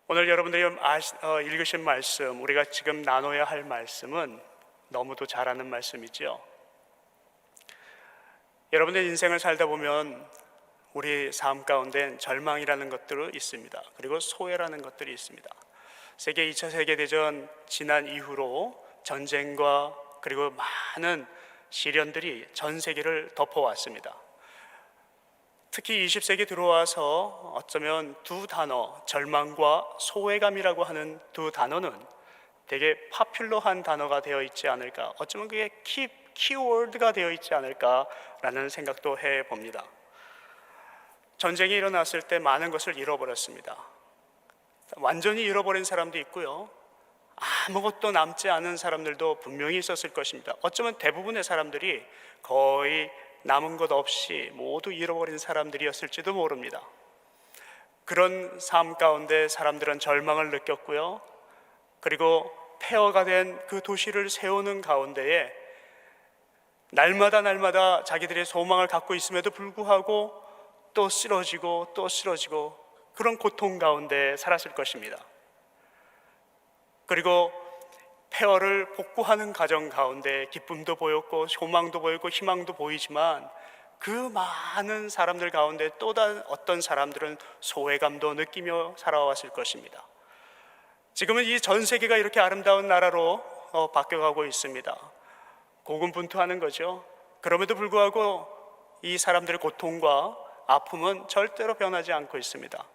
오늘 여러분들이 읽으신 말씀, 우리가 지금 나눠야 할 말씀은 너무도 잘 아는 말씀이죠. 여러분의 인생을 살다 보면 우리 삶 가운데 절망이라는 것들이 있습니다. 그리고 소외라는 것들이 있습니다. 2차 세계대전 지난 이후로 전쟁과 그리고 많은 시련들이 전 세계를 덮어왔습니다. 특히 20세기 들어와서 어쩌면 두 단어, 절망과 소외감이라고 하는 두 단어는 되게 파퓰러한 단어가 되어 있지 않을까, 어쩌면 그게 키워드가 되어 있지 않을까라는 생각도 해봅니다. 전쟁이 일어났을 때 많은 것을 잃어버렸습니다. 완전히 잃어버린 사람도 있고요, 아무것도 남지 않은 사람들도 분명히 있었을 것입니다. 어쩌면 대부분의 사람들이 거의 남은 것 없이 모두 잃어버린 사람들이었을지도 모릅니다. 그런 삶 가운데 사람들은 절망을 느꼈고요, 그리고 폐허가 된 그 도시를 세우는 가운데에 날마다 자기들의 소망을 갖고 있음에도 불구하고 또 쓰러지고 또 쓰러지고 그런 고통 가운데 살았을 것입니다. 그리고 폐허를 복구하는 과정 가운데 기쁨도 보였고 소망도 보였고 희망도 보이지만 그 많은 사람들 가운데 또 다른 어떤 사람들은 소외감도 느끼며 살아왔을 것입니다. 지금은 이 전 세계가 이렇게 아름다운 나라로 바뀌어가고 있습니다. 고군분투하는 거죠. 그럼에도 불구하고 이 사람들의 고통과 아픔은 절대로 변하지 않고 있습니다.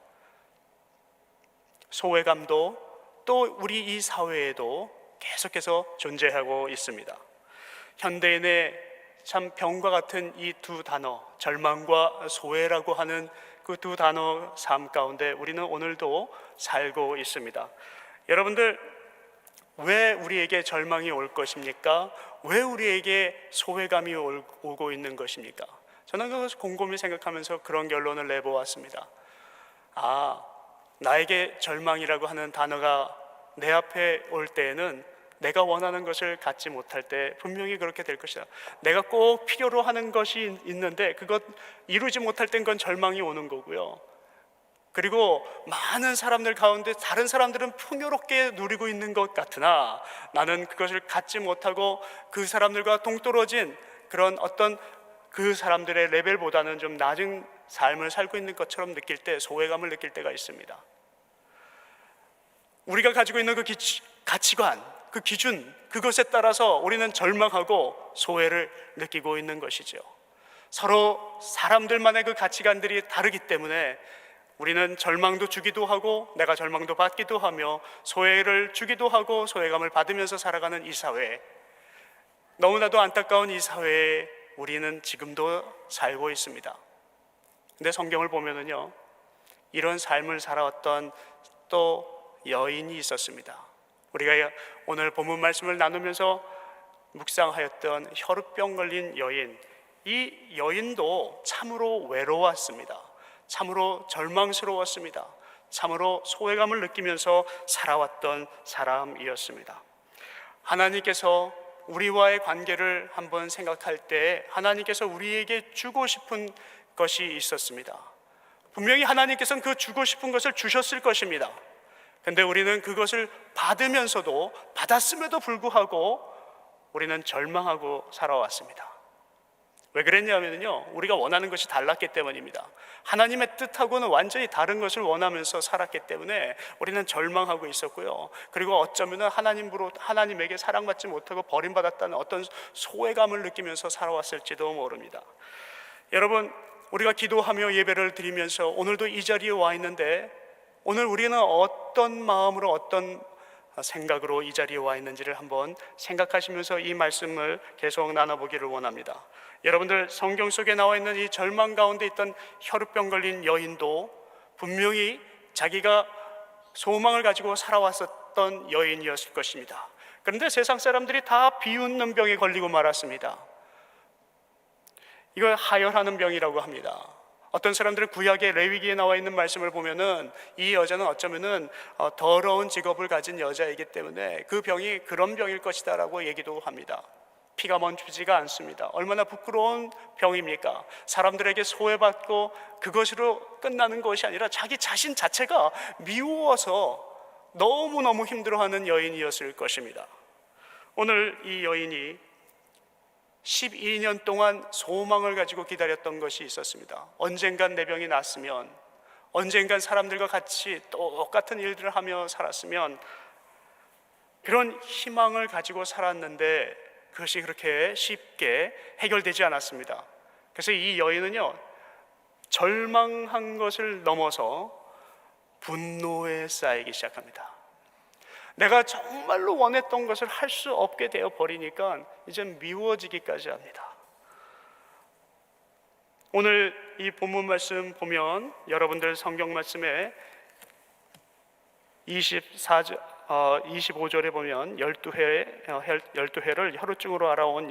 소외감도 또 우리 이 사회에도 계속해서 존재하고 있습니다. 현대인의 참 병과 같은 이 두 단어, 절망과 소외라고 하는 그 두 단어 삶 가운데 우리는 오늘도 살고 있습니다. 여러분들, 왜 우리에게 절망이 올 것입니까? 왜 우리에게 소외감이 오고 있는 것입니까? 저는 그것을 곰곰이 생각하면서 그런 결론을 내보았습니다. 나에게 절망이라고 하는 단어가 내 앞에 올 때에는 내가 원하는 것을 갖지 못할 때 분명히 그렇게 될 것이다. 내가 꼭 필요로 하는 것이 있는데 그것 이루지 못할 땐 그건 절망이 오는 거고요. 그리고 많은 사람들 가운데 다른 사람들은 풍요롭게 누리고 있는 것 같으나 나는 그것을 갖지 못하고 그 사람들과 동떨어진 그런 어떤 그 사람들의 레벨보다는 좀 낮은 삶을 살고 있는 것처럼 느낄 때 소외감을 느낄 때가 있습니다. 우리가 가지고 있는 그 가치관, 그 기준, 그것에 따라서 우리는 절망하고 소외를 느끼고 있는 것이죠. 서로 사람들만의 그 가치관들이 다르기 때문에 우리는 절망도 주기도 하고 내가 절망도 받기도 하며 소외를 주기도 하고 소외감을 받으면서 살아가는 이 사회, 너무나도 안타까운 이 사회에 우리는 지금도 살고 있습니다. 근데 성경을 보면은요, 이런 삶을 살아왔던 또 여인이 있었습니다. 우리가 오늘 본문 말씀을 나누면서 묵상하였던 혈우병 걸린 여인, 이 여인도 참으로 외로웠습니다. 참으로 절망스러웠습니다. 참으로 소외감을 느끼면서 살아왔던 사람이었습니다. 하나님께서 우리와의 관계를 한번 생각할 때 하나님께서 우리에게 주고 싶은 것이 있었습니다. 분명히 하나님께서는 그 주고 싶은 것을 주셨을 것입니다. 근데 우리는 그것을 받으면서도, 받았음에도 불구하고 우리는 절망하고 살아왔습니다. 왜 그랬냐면요, 우리가 원하는 것이 달랐기 때문입니다. 하나님의 뜻하고는 완전히 다른 것을 원하면서 살았기 때문에 우리는 절망하고 있었고요, 그리고 어쩌면 하나님에게 사랑받지 못하고 버림받았다는 어떤 소외감을 느끼면서 살아왔을지도 모릅니다. 여러분, 우리가 기도하며 예배를 드리면서 오늘도 이 자리에 와 있는데 오늘 우리는 어떤 마음으로 어떤 생각으로 이 자리에 와 있는지를 한번 생각하시면서 이 말씀을 계속 나눠보기를 원합니다. 여러분들, 성경 속에 나와 있는 이 절망 가운데 있던 혈우병 걸린 여인도 분명히 자기가 소망을 가지고 살아왔었던 여인이었을 것입니다. 그런데 세상 사람들이 다 비웃는 병에 걸리고 말았습니다. 이걸 하혈하는 병이라고 합니다. 어떤 사람들은 구약의 레위기에 나와 있는 말씀을 보면은 이 여자는 어쩌면은 더러운 직업을 가진 여자이기 때문에 그 병이 그런 병일 것이다 라고 얘기도 합니다. 피가 멈추지가 않습니다. 얼마나 부끄러운 병입니까? 사람들에게 소외받고 그것으로 끝나는 것이 아니라 자기 자신 자체가 미워서 너무너무 힘들어하는 여인이었을 것입니다. 오늘 이 여인이 12년 동안 소망을 가지고 기다렸던 것이 있었습니다. 언젠간 내 병이 낫으면, 언젠간 사람들과 같이 똑같은 일들을 하며 살았으면, 그런 희망을 가지고 살았는데 그것이 그렇게 쉽게 해결되지 않았습니다. 그래서 이 여인은요, 절망한 것을 넘어서 분노에 쌓이기 시작합니다. 내가 정말로 원했던 것을 할 수 없게 되어 버리니까 이제 미워지기까지 합니다. 오늘 이 본문 말씀 보면 여러분들 성경 말씀에 25절에 보면 12회를 혈우증으로 알아온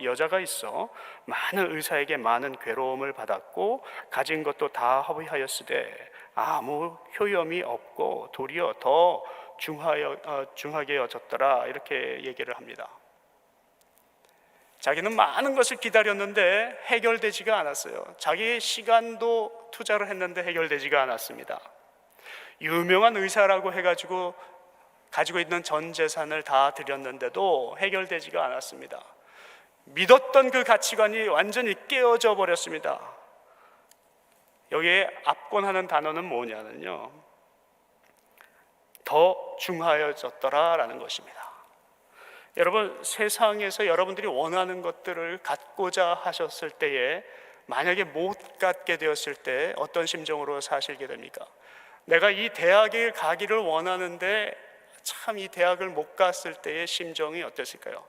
여자가 있어 많은 의사에게 많은 괴로움을 받았고 가진 것도 다 허비하였으되 아무 효염이 없고 도리어 더 중하게 여졌더라, 이렇게 얘기를 합니다. 자기는 많은 것을 기다렸는데 해결되지가 않았어요. 자기의 시간도 투자를 했는데 해결되지가 않았습니다. 유명한 의사라고 해가지고 가지고 있는 전 재산을 다 드렸는데도 해결되지가 않았습니다. 믿었던 그 가치관이 완전히 깨어져 버렸습니다. 여기에 압권하는 단어는 뭐냐면요, 더 중하여졌더라라는 것입니다. 여러분, 세상에서 여러분들이 원하는 것들을 갖고자 하셨을 때에 만약에 못 갖게 되었을 때 어떤 심정으로 사시게 됩니까? 내가 이 대학에 가기를 원하는데 참 이 대학을 못 갔을 때의 심정이 어땠을까요?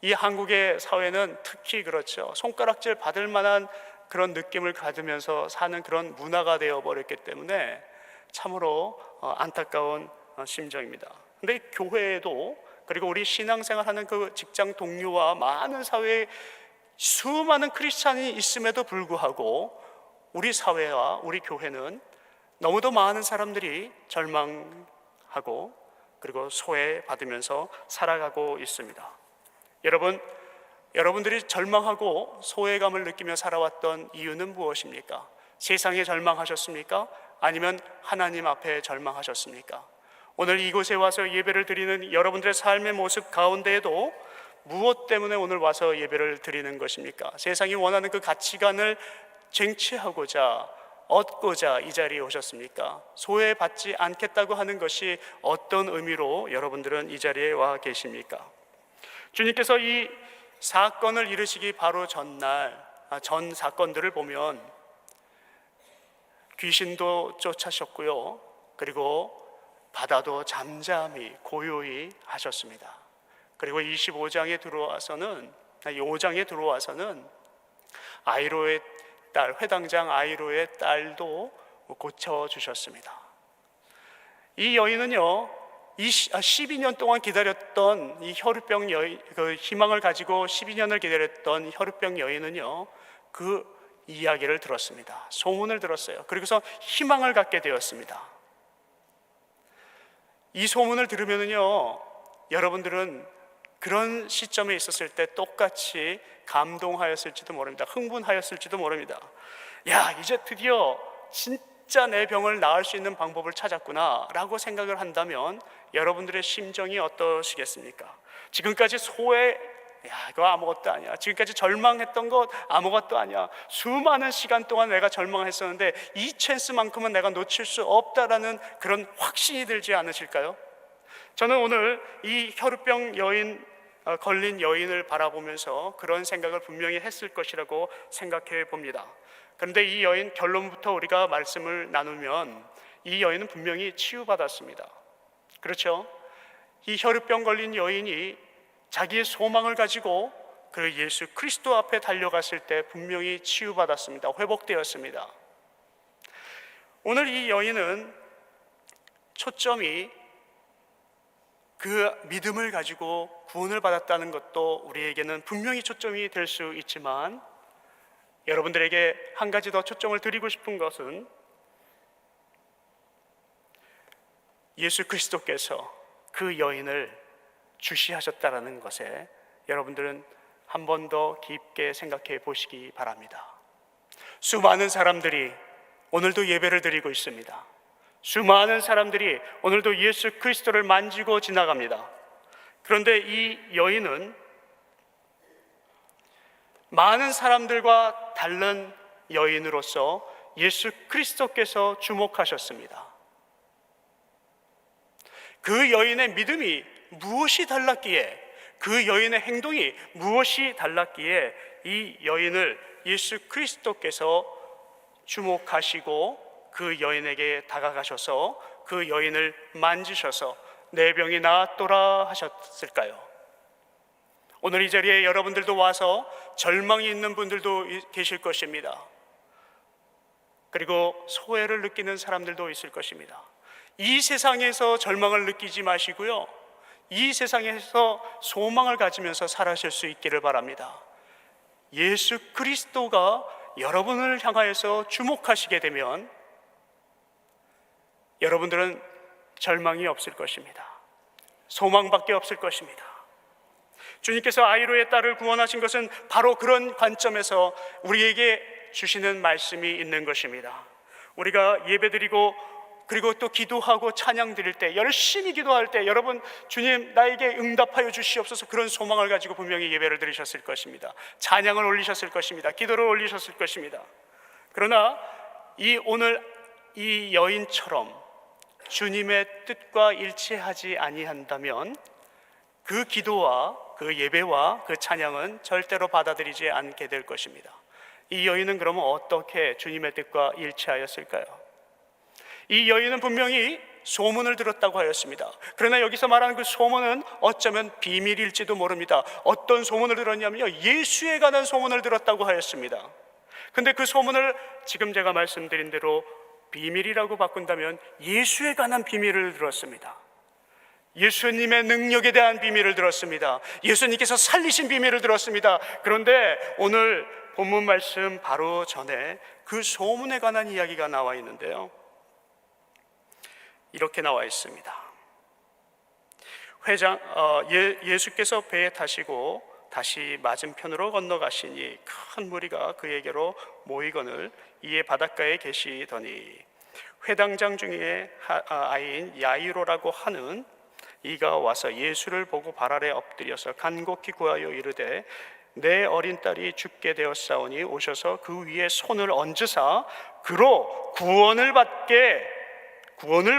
이 한국의 사회는 특히 그렇죠. 손가락질 받을 만한 그런 느낌을 받으면서 사는 그런 문화가 되어버렸기 때문에 참으로 안타까운 심정입니다. 근데 교회에도, 그리고 우리 신앙생활하는 그 직장 동료와 많은 사회에 수많은 크리스찬이 있음에도 불구하고 우리 사회와 우리 교회는 너무도 많은 사람들이 절망하고 그리고 소외받으면서 살아가고 있습니다. 여러분들이 절망하고 소외감을 느끼며 살아왔던 이유는 무엇입니까? 세상에 절망하셨습니까? 아니면 하나님 앞에 절망하셨습니까? 오늘 이곳에 와서 예배를 드리는 여러분들의 삶의 모습 가운데에도 무엇 때문에 오늘 와서 예배를 드리는 것입니까? 세상이 원하는 그 가치관을 쟁취하고자, 얻고자 이 자리에 오셨습니까? 소외받지 않겠다고 하는 것이 어떤 의미로 여러분들은 이 자리에 와 계십니까? 주님께서 이 사건을 이루시기 바로 전날, 전 사건들을 보면 귀신도 쫓아셨고요, 그리고 바다도 잠잠히 고요히 하셨습니다. 그리고 25장에 들어와서는, 5장에 들어와서는 아이로의 딸, 회당장 아이로의 딸도 고쳐주셨습니다. 이 여인은요, 12년 동안 기다렸던 이 혈우병 여인, 그 희망을 가지고 12년을 기다렸던 혈우병 여인은요, 그 이야기를 들었습니다. 소문을 들었어요. 그리고서 희망을 갖게 되었습니다. 이 소문을 들으면요, 여러분들은 그런 시점에 있었을 때 똑같이 감동하였을지도 모릅니다. 흥분하였을지도 모릅니다. 야, 이제 드디어 진짜 내 병을 나을 수 있는 방법을 찾았구나 라고 생각을 한다면 여러분들의 심정이 어떠시겠습니까? 지금까지 이거 아무것도 아니야. 지금까지 절망했던 것 아무것도 아니야. 수많은 시간 동안 내가 절망했었는데 이 찬스만큼은 내가 놓칠 수 없다라는 그런 확신이 들지 않으실까요? 저는 오늘 이 혈우병 걸린 여인을 바라보면서 그런 생각을 분명히 했을 것이라고 생각해 봅니다. 그런데 이 여인, 결론부터 우리가 말씀을 나누면 이 여인은 분명히 치유받았습니다. 그렇죠? 이 혈우병 걸린 여인이 자기의 소망을 가지고 그 예수 그리스도 앞에 달려갔을 때 분명히 치유받았습니다. 회복되었습니다. 오늘 이 여인은 초점이 그 믿음을 가지고 구원을 받았다는 것도 우리에게는 분명히 초점이 될 수 있지만, 여러분들에게 한 가지 더 초점을 드리고 싶은 것은 예수 그리스도께서 그 여인을 주시하셨다라는 것에 여러분들은 한 번 더 깊게 생각해 보시기 바랍니다. 수많은 사람들이 오늘도 예배를 드리고 있습니다. 수많은 사람들이 오늘도 예수 그리스도를 만지고 지나갑니다. 그런데 이 여인은 많은 사람들과 다른 여인으로서 예수 그리스도께서 주목하셨습니다. 그 여인의 믿음이 무엇이 달랐기에, 그 여인의 행동이 무엇이 달랐기에 이 여인을 예수 그리스도께서 주목하시고 그 여인에게 다가가셔서 그 여인을 만지셔서 내 병이 나았도라 하셨을까요? 오늘 이 자리에 여러분들도 와서 절망이 있는 분들도 계실 것입니다. 그리고 소외를 느끼는 사람들도 있을 것입니다. 이 세상에서 절망을 느끼지 마시고요, 이 세상에서 소망을 가지면서 살아실 수 있기를 바랍니다. 예수 그리스도가 여러분을 향하여서 주목하시게 되면 여러분들은 절망이 없을 것입니다. 소망밖에 없을 것입니다. 주님께서 아이로의 딸을 구원하신 것은 바로 그런 관점에서 우리에게 주시는 말씀이 있는 것입니다. 우리가 예배드리고 그리고 또 기도하고 찬양 드릴 때, 열심히 기도할 때 여러분, 주님 나에게 응답하여 주시옵소서, 그런 소망을 가지고 분명히 예배를 드리셨을 것입니다. 찬양을 올리셨을 것입니다. 기도를 올리셨을 것입니다. 그러나 오늘 이 여인처럼 주님의 뜻과 일치하지 아니한다면 그 기도와 그 예배와 그 찬양은 절대로 받아들이지 않게 될 것입니다. 이 여인은 그러면 어떻게 주님의 뜻과 일치하였을까요? 이 여인은 분명히 소문을 들었다고 하였습니다. 그러나 여기서 말하는 그 소문은 어쩌면 비밀일지도 모릅니다. 어떤 소문을 들었냐면요, 예수에 관한 소문을 들었다고 하였습니다. 근데 그 소문을 지금 제가 말씀드린 대로 비밀이라고 바꾼다면 예수에 관한 비밀을 들었습니다. 예수님의 능력에 대한 비밀을 들었습니다. 예수님께서 살리신 비밀을 들었습니다. 그런데 오늘 본문 말씀 바로 전에 그 소문에 관한 이야기가 나와 있는데요, 이렇게 나와 있습니다. 예수께서 배에 타시고 다시 맞은편으로 건너가시니 큰 무리가 그에게로 모이거늘 이에 바닷가에 계시더니 회당장 중에 아이인 야이로라고 하는 이가 와서 예수를 보고 발 아래 엎드려서 간곡히 구하여 이르되 내 어린 딸이 죽게 되었사오니 오셔서 그 위에 손을 얹으사 그로 구원을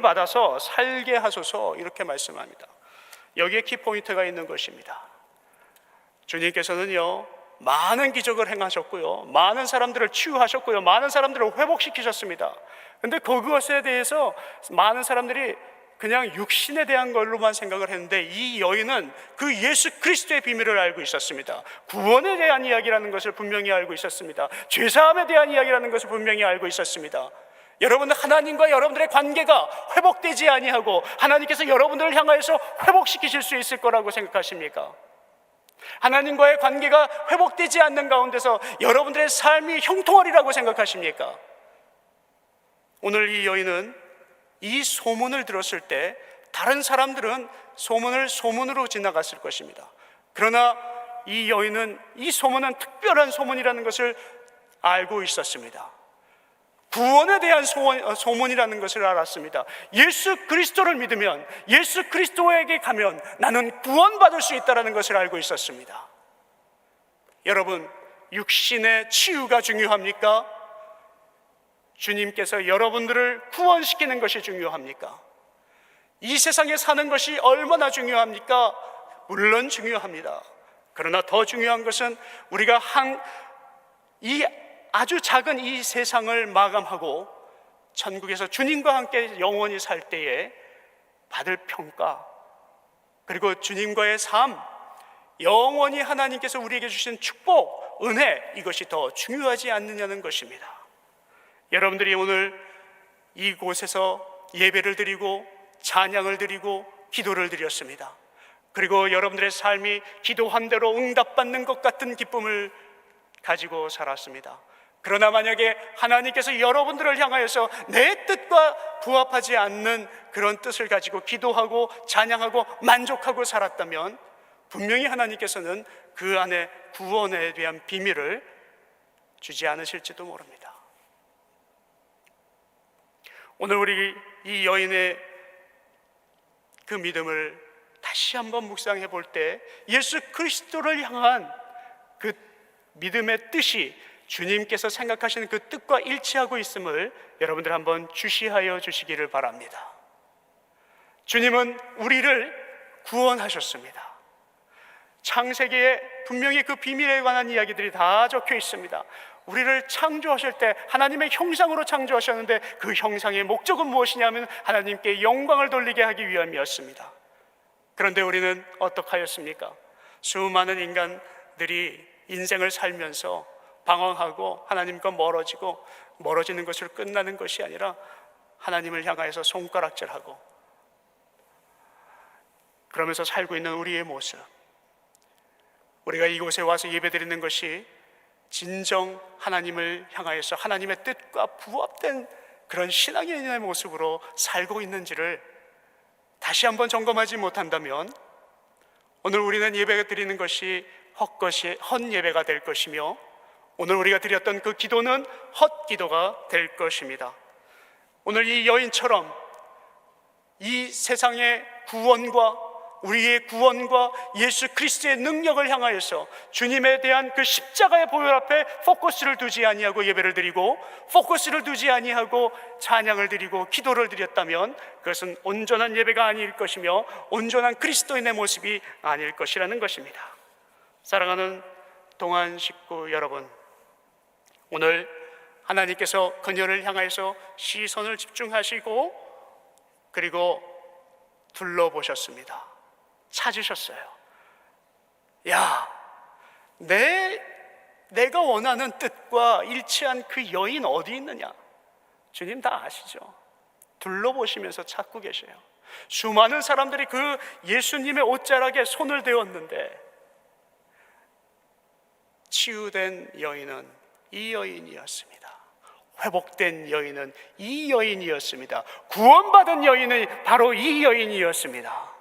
받아서 살게 하소서, 이렇게 말씀합니다. 여기에 키포인트가 있는 것입니다. 주님께서는요, 많은 기적을 행하셨고요, 많은 사람들을 치유하셨고요, 많은 사람들을 회복시키셨습니다. 그런데 그것에 대해서 많은 사람들이 그냥 육신에 대한 걸로만 생각을 했는데 이 여인은 그 예수 그리스도의 비밀을 알고 있었습니다. 구원에 대한 이야기라는 것을 분명히 알고 있었습니다. 죄사함에 대한 이야기라는 것을 분명히 알고 있었습니다. 여러분들, 하나님과 여러분들의 관계가 회복되지 아니하고 하나님께서 여러분들을 향하여서 회복시키실 수 있을 거라고 생각하십니까? 하나님과의 관계가 회복되지 않는 가운데서 여러분들의 삶이 형통하리라고 생각하십니까? 오늘 이 여인은 이 소문을 들었을 때 다른 사람들은 소문으로 지나갔을 것입니다. 그러나 이 여인은 이 소문은 특별한 소문이라는 것을 알고 있었습니다. 구원에 대한 소문이라는 것을 알았습니다. 예수 그리스도를 믿으면, 예수 그리스도에게 가면 나는 구원받을 수 있다는 것을 알고 있었습니다. 여러분, 육신의 치유가 중요합니까? 주님께서 여러분들을 구원시키는 것이 중요합니까? 이 세상에 사는 것이 얼마나 중요합니까? 물론 중요합니다. 그러나 더 중요한 것은 우리가 이 아주 작은 이 세상을 마감하고 천국에서 주님과 함께 영원히 살 때에 받을 평가, 그리고 주님과의 삶, 영원히 하나님께서 우리에게 주신 축복, 은혜, 이것이 더 중요하지 않느냐는 것입니다. 여러분들이 오늘 이곳에서 예배를 드리고 찬양을 드리고 기도를 드렸습니다. 그리고 여러분들의 삶이 기도한 대로 응답받는 것 같은 기쁨을 가지고 살았습니다. 그러나 만약에 하나님께서 여러분들을 향하여서 내 뜻과 부합하지 않는 그런 뜻을 가지고 기도하고 찬양하고 만족하고 살았다면 분명히 하나님께서는 그 안에 구원에 대한 비밀을 주지 않으실지도 모릅니다. 오늘 우리 이 여인의 그 믿음을 다시 한번 묵상해 볼 때 예수 그리스도를 향한 그 믿음의 뜻이 주님께서 생각하시는 그 뜻과 일치하고 있음을 여러분들 한번 주시하여 주시기를 바랍니다. 주님은 우리를 구원하셨습니다. 창세기에 분명히 그 비밀에 관한 이야기들이 다 적혀 있습니다. 우리를 창조하실 때 하나님의 형상으로 창조하셨는데 그 형상의 목적은 무엇이냐면 하나님께 영광을 돌리게 하기 위함이었습니다. 그런데 우리는 어떻게 하였습니까? 수많은 인간들이 인생을 살면서 방황하고 하나님과 멀어지는 것으로 끝나는 것이 아니라 하나님을 향하여서 손가락질하고 그러면서 살고 있는 우리의 모습, 우리가 이곳에 와서 예배드리는 것이 진정 하나님을 향하여서 하나님의 뜻과 부합된 그런 신앙인의 모습으로 살고 있는지를 다시 한번 점검하지 못한다면 오늘 우리는 예배가 드리는 것이 헛 예배가 될 것이며 오늘 우리가 드렸던 그 기도는 헛 기도가 될 것입니다. 오늘 이 여인처럼 이 세상의 구원과 우리의 구원과 예수 그리스도의 능력을 향하여서 주님에 대한 그 십자가의 보혈 앞에 포커스를 두지 아니하고 예배를 드리고 포커스를 두지 아니하고 찬양을 드리고 기도를 드렸다면 그것은 온전한 예배가 아닐 것이며 온전한 그리스도인의 모습이 아닐 것이라는 것입니다. 사랑하는 동안 식구 여러분, 오늘 하나님께서 그녀를 향해서 시선을 집중하시고 그리고 둘러보셨습니다. 찾으셨어요. 야, 내가 원하는 뜻과 일치한 그 여인 어디 있느냐? 주님 다 아시죠? 둘러보시면서 찾고 계셔요. 수많은 사람들이 그 예수님의 옷자락에 손을 대었는데 치유된 여인은 이 여인이었습니다. 회복된 여인은 이 여인이었습니다. 구원받은 여인은 바로 이 여인이었습니다.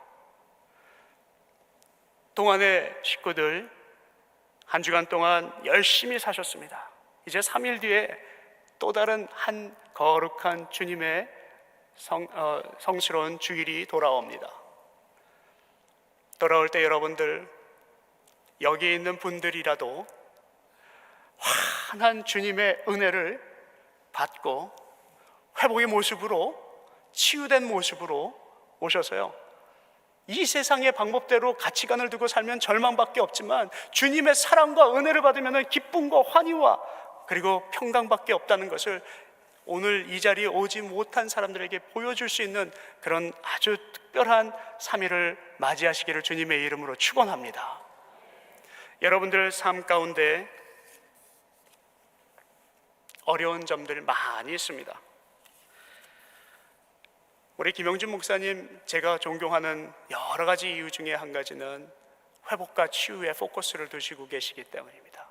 동안의 식구들 한 주간 동안 열심히 사셨습니다. 이제 3일 뒤에 또 다른 한 거룩한 주님의 성스러운 주일이 돌아옵니다. 돌아올 때 여러분들 여기 있는 분들이라도 환한 주님의 은혜를 받고 회복의 모습으로 치유된 모습으로 오셔서요, 이 세상의 방법대로 가치관을 두고 살면 절망밖에 없지만 주님의 사랑과 은혜를 받으면 기쁨과 환희와 그리고 평강밖에 없다는 것을 오늘 이 자리에 오지 못한 사람들에게 보여줄 수 있는 그런 아주 특별한 3일을 맞이하시기를 주님의 이름으로 축원합니다. 여러분들 삶 가운데 어려운 점들 많이 있습니다. 우리 김영준 목사님, 제가 존경하는 여러 가지 이유 중에 한 가지는 회복과 치유에 포커스를 두시고 계시기 때문입니다.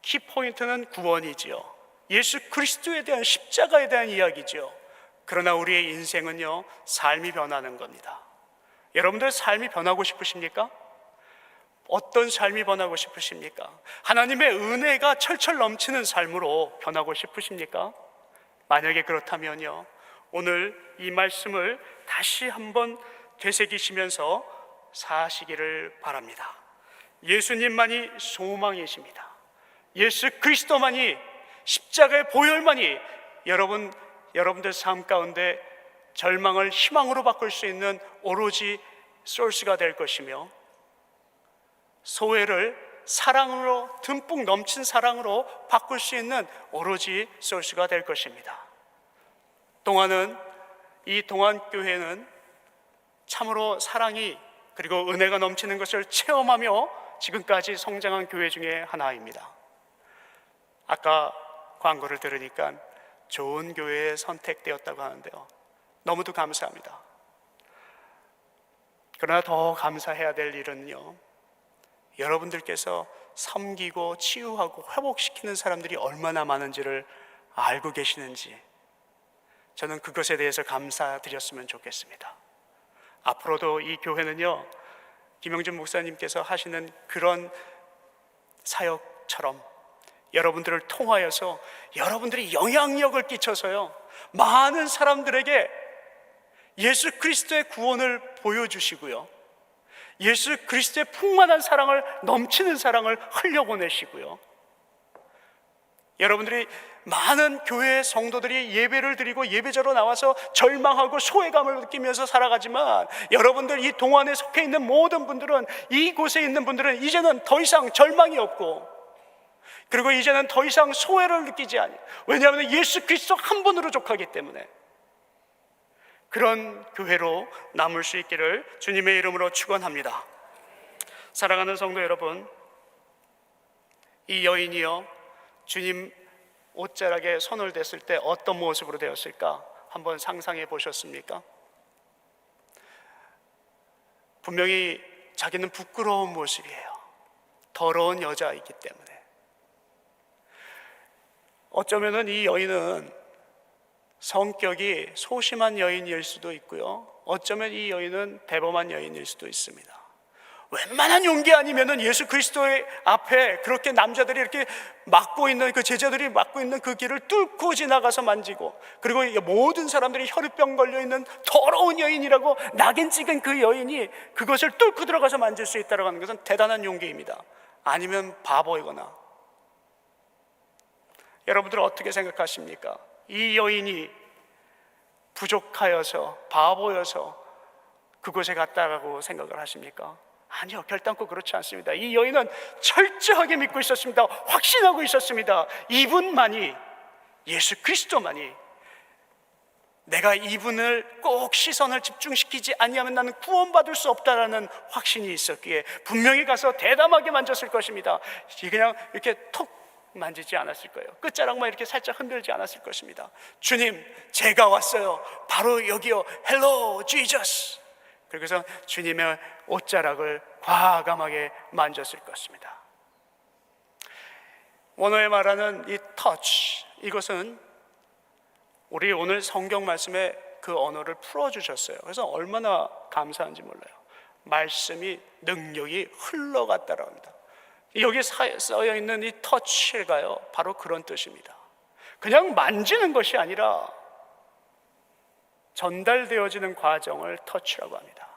키포인트는 구원이지요. 예수 그리스도에 대한 십자가에 대한 이야기죠. 그러나 우리의 인생은요, 삶이 변하는 겁니다. 여러분들 삶이 변하고 싶으십니까? 어떤 삶이 변하고 싶으십니까? 하나님의 은혜가 철철 넘치는 삶으로 변하고 싶으십니까? 만약에 그렇다면요, 오늘 이 말씀을 다시 한번 되새기시면서 사시기를 바랍니다. 예수님만이 소망이십니다. 예수 그리스도만이, 십자가의 보혈만이 여러분들 삶 가운데 절망을 희망으로 바꿀 수 있는 오로지 소스가 될 것이며, 소외를 사랑으로, 듬뿍 넘친 사랑으로 바꿀 수 있는 오로지 소스가 될 것입니다. 이 동안교회는 참으로 사랑이 그리고 은혜가 넘치는 것을 체험하며 지금까지 성장한 교회 중에 하나입니다. 아까 광고를 들으니까 좋은 교회에 선택되었다고 하는데요, 너무도 감사합니다. 그러나 더 감사해야 될 일은요, 여러분들께서 섬기고 치유하고 회복시키는 사람들이 얼마나 많은지를 알고 계시는지, 저는 그것에 대해서 감사드렸으면 좋겠습니다. 앞으로도 이 교회는요, 김영준 목사님께서 하시는 그런 사역처럼 여러분들을 통하여서 여러분들이 영향력을 끼쳐서요, 많은 사람들에게 예수 그리스도의 구원을 보여주시고요, 예수 그리스도의 풍만한 사랑을, 넘치는 사랑을 흘려보내시고요, 여러분들이 많은 교회 성도들이 예배를 드리고 예배자로 나와서 절망하고 소외감을 느끼면서 살아가지만, 여러분들 이 동안에 속해 있는 모든 분들은, 이곳에 있는 분들은 이제는 더 이상 절망이 없고, 그리고 이제는 더 이상 소외를 느끼지 않아요. 왜냐하면 예수 그리스도 한 분으로 족하기 때문에. 그런 교회로 남을 수 있기를 주님의 이름으로 축원합니다. 사랑하는 성도 여러분, 이 여인이요, 주님 옷자락에 손을 댔을 때 어떤 모습으로 되었을까 한번 상상해 보셨습니까? 분명히 자기는 부끄러운 모습이에요. 더러운 여자이기 때문에. 어쩌면은 이 여인은 성격이 소심한 여인일 수도 있고요, 어쩌면 이 여인은 대범한 여인일 수도 있습니다. 웬만한 용기 아니면은 예수 그리스도의 앞에 그렇게 남자들이 이렇게 막고 있는, 그 제자들이 막고 있는 그 길을 뚫고 지나가서 만지고, 그리고 모든 사람들이 혈우병 걸려 있는 더러운 여인이라고 낙인 찍은 그 여인이 그것을 뚫고 들어가서 만질 수 있다고 하는 것은 대단한 용기입니다. 아니면 바보이거나. 여러분들 어떻게 생각하십니까? 이 여인이 부족하여서, 바보여서 그곳에 갔다라고 생각을 하십니까? 아니요, 결단코 그렇지 않습니다. 이 여인은 철저하게 믿고 있었습니다. 확신하고 있었습니다. 이분만이, 예수 그리스도만이, 내가 이분을 꼭 시선을 집중시키지 아니하면 나는 구원받을 수 없다라는 확신이 있었기에 분명히 가서 대담하게 만졌을 것입니다. 그냥 이렇게 톡 만지지 않았을 거예요. 끝자락만 이렇게 살짝 흔들지 않았을 것입니다. 주님, 제가 왔어요. 바로 여기요. 헬로 지저스. 그래서 주님의 옷자락을 과감하게 만졌을 것입니다. 원어에 말하는 이 터치, 이것은 우리 오늘 성경 말씀에 그 언어를 풀어주셨어요. 그래서 얼마나 감사한지 몰라요. 말씀이, 능력이 흘러갔다고 합니다. 여기 써여 있는 이 터치가요, 바로 그런 뜻입니다. 그냥 만지는 것이 아니라 전달되어지는 과정을 터치라고 합니다.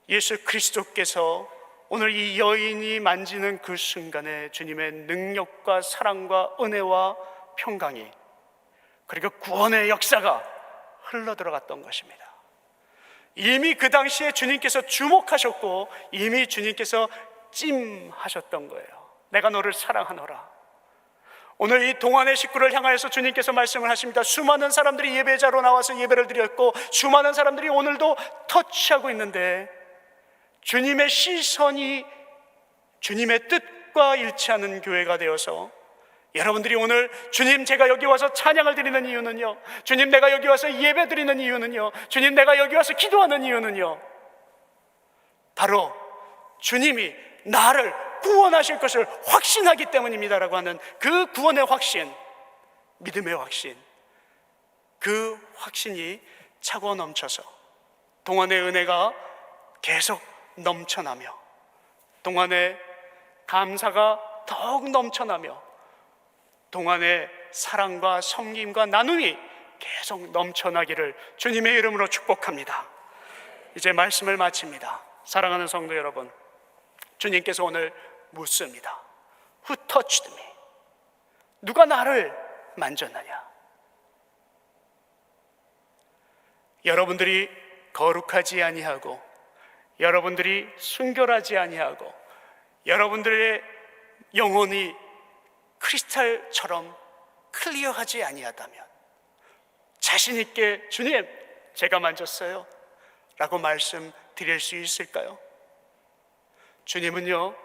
예수 그리스도께서 오늘 이 여인이 만지는 그 순간에 주님의 능력과 사랑과 은혜와 평강이, 그리고 구원의 역사가 흘러들어갔던 것입니다. 이미 그 당시에 주님께서 주목하셨고, 이미 주님께서 찜하셨던 거예요. 내가 너를 사랑하노라. 오늘 이 동안의 식구를 향하여서 주님께서 말씀을 하십니다. 수많은 사람들이 예배자로 나와서 예배를 드렸고, 수많은 사람들이 오늘도 터치하고 있는데, 주님의 시선이 주님의 뜻과 일치하는 교회가 되어서, 여러분들이 오늘 주님, 제가 여기 와서 찬양을 드리는 이유는요, 주님, 내가 여기 와서 예배 드리는 이유는요, 주님, 내가 여기 와서 기도하는 이유는요, 바로 주님이 나를 구원하실 것을 확신하기 때문입니다라고 하는 그 구원의 확신, 믿음의 확신, 그 확신이 차고 넘쳐서 동안의 은혜가 계속 넘쳐나며, 동안의 감사가 더욱 넘쳐나며, 동안의 사랑과 섬김과 나눔이 계속 넘쳐나기를 주님의 이름으로 축복합니다. 이제 말씀을 마칩니다. 사랑하는 성도 여러분, 주님께서 오늘 묻습니다. Who touched me? 누가 나를 만졌느냐? 여러분들이 거룩하지 아니하고, 여러분들이 순결하지 아니하고, 여러분들의 영혼이 크리스탈처럼 클리어하지 아니하다면, 자신 있게 주님, 제가 만졌어요 라고 말씀드릴 수 있을까요? 주님은요,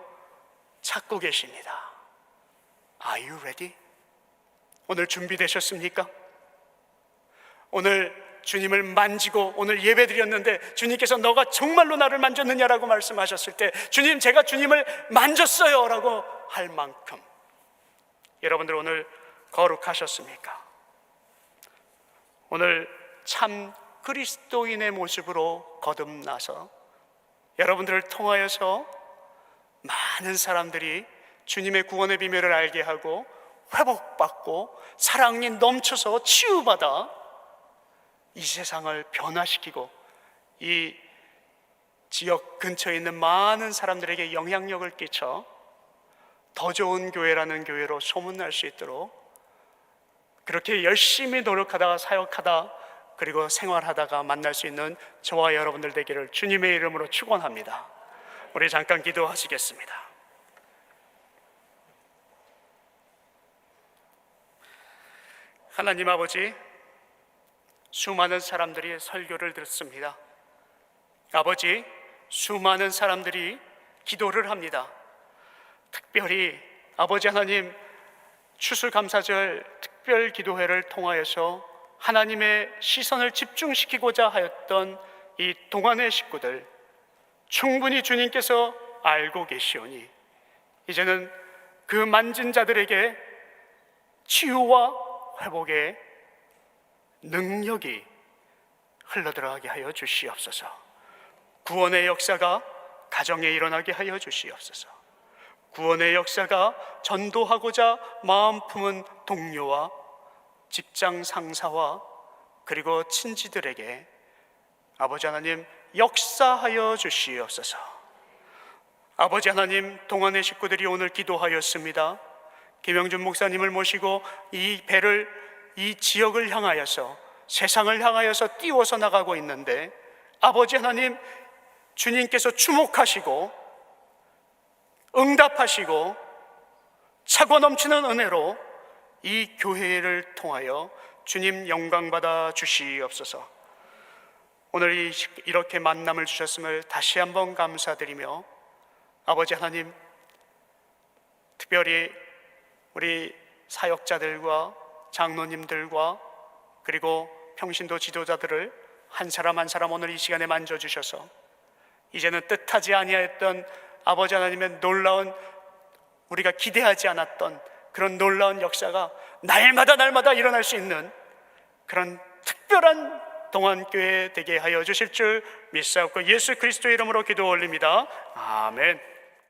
찾고 계십니다. Are you ready? 오늘 준비되셨습니까? 오늘 주님을 만지고 오늘 예배 드렸는데, 주님께서 너가 정말로 나를 만졌느냐라고 말씀하셨을 때, 주님, 제가 주님을 만졌어요 라고 할 만큼 여러분들 오늘 거룩하셨습니까? 오늘 참 그리스도인의 모습으로 거듭나서 여러분들을 통하여서 많은 사람들이 주님의 구원의 비밀을 알게 하고 회복받고 사랑이 넘쳐서 치유받아 이 세상을 변화시키고 이 지역 근처에 있는 많은 사람들에게 영향력을 끼쳐 더 좋은 교회라는 교회로 소문날 수 있도록 그렇게 열심히 노력하다가 사역하다 그리고 생활하다가 만날 수 있는 저와 여러분들 되기를 주님의 이름으로 축원합니다. 우리 잠깐 기도하시겠습니다. 하나님 아버지, 수많은 사람들이 설교를 듣습니다. 아버지, 수많은 사람들이 기도를 합니다. 특별히 아버지 하나님, 추수감사절 특별 기도회를 통하여서 하나님의 시선을 집중시키고자 하였던 이 동안의 식구들 충분히 주님께서 알고 계시오니 이제는 그 만진 자들에게 치유와 회복의 능력이 흘러들어가게 하여 주시옵소서. 구원의 역사가 가정에 일어나게 하여 주시옵소서. 구원의 역사가 전도하고자 마음 품은 동료와 직장 상사와 그리고 친지들에게 아버지 하나님 역사하여 주시옵소서. 아버지 하나님, 동안의 식구들이 오늘 기도하였습니다. 김영준 목사님을 모시고 이 배를 이 지역을 향하여서 세상을 향하여서 띄워서 나가고 있는데 아버지 하나님, 주님께서 주목하시고 응답하시고 차고 넘치는 은혜로 이 교회를 통하여 주님 영광 받아 주시옵소서. 오늘 이렇게 만남을 주셨음을 다시 한번 감사드리며 아버지 하나님, 특별히 우리 사역자들과 장로님들과 그리고 평신도 지도자들을 한 사람 한 사람 오늘 이 시간에 만져주셔서 이제는 뜻하지 아니하였던 아버지 하나님의 놀라운, 우리가 기대하지 않았던 그런 놀라운 역사가 날마다 일어날 수 있는 그런 특별한 동안교회 되게 하여 주실 줄 믿사옵고 예수 그리스도의 이름으로 기도 올립니다. 아멘.